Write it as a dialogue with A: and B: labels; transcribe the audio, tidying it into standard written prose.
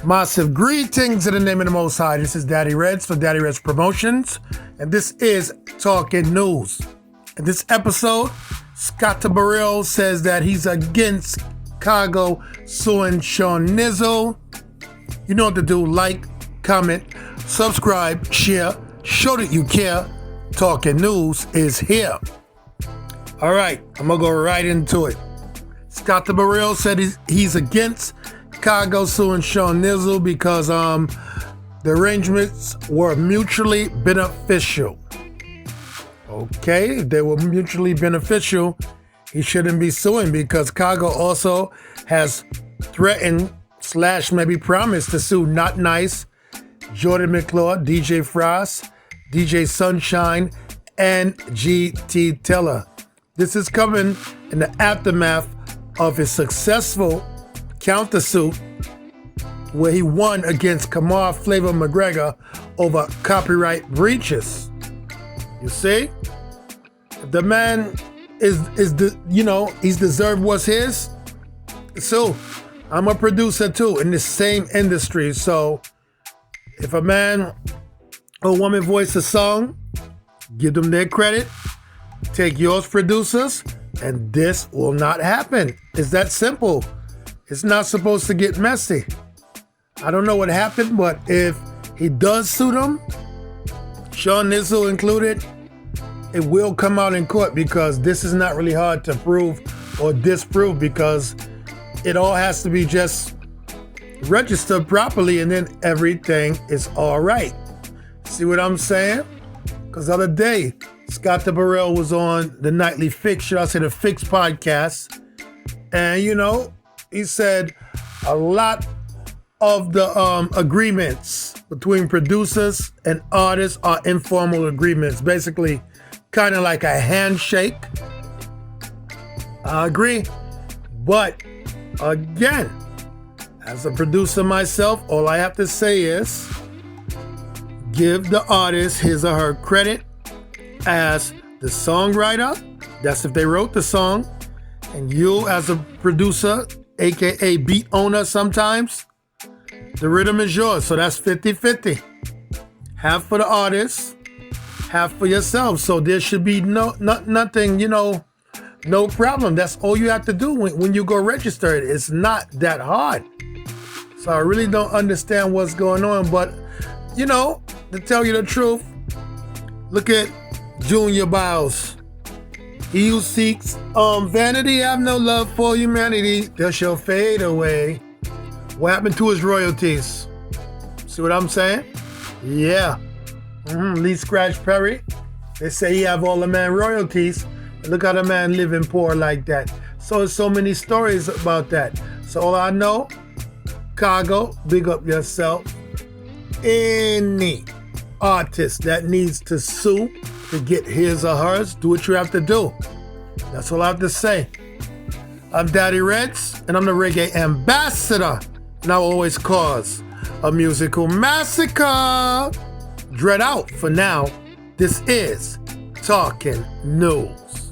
A: Massive greetings in the name of the Most High. This is Daddy Reddss for Daddy Reddss Promotions, and this is Talking News. In this episode, Skatta says that he's against Khago suing Seanizzle. You know what to do. Like, comment, subscribe, share, show that you care. Talking News is here. All right, I'm going to go right into it. Skatta said he's against Khago suing Seanizzle because the arrangements were mutually beneficial. Okay, if they were mutually beneficial, he shouldn't be suing because Khago also has threatened / maybe promised to sue Not Nice, Jordan McClure, DJ Frost, DJ Sunshine, and GT Teller. This is coming in the aftermath of his successful countersuit where he won against Kamar Flavor McGregor over copyright breaches. You see? The man he's deserved what's his. So I'm a producer too in the same industry. So if a man or woman voice a song, give them their credit, take yours, producers, and this will not happen. It's that simple. It's not supposed to get messy. I don't know what happened, but if he does sue them, Seanizzle included, it will come out in court because this is not really hard to prove or disprove because it all has to be just registered properly and then everything is all right. See what I'm saying? Because the other day, Skatta was on the Nightly Fix, should I say the Fix podcast, and he said a lot of the agreements between producers and artists are informal agreements, basically kind of like a handshake. I agree. But again, as a producer myself, all I have to say is give the artist his or her credit as the songwriter. That's if they wrote the song. And you as a producer, aka beat owner sometimes, the rhythm is yours. So that's 50-50. Half for the artist, half for yourself. So there should be nothing, no problem. That's all you have to do when you go register it. It's not that hard. So I really don't understand what's going on. But, to tell you the truth, look at Junior Byles. He who seeks vanity have no love for humanity. They shall fade away. What happened to his royalties? See what I'm saying? Yeah. Lee Scratch Perry. They say he have all the man royalties. And look how the man living poor like that. So there's so many stories about that. So all I know, Khago, big up yourself. Any artist that needs to sue to get his or hers, do what you have to do. That's all I have to say. I'm Daddy Reddss, and I'm the reggae ambassador, and I will always cause a musical massacre. Dread out for now. This is Talking News.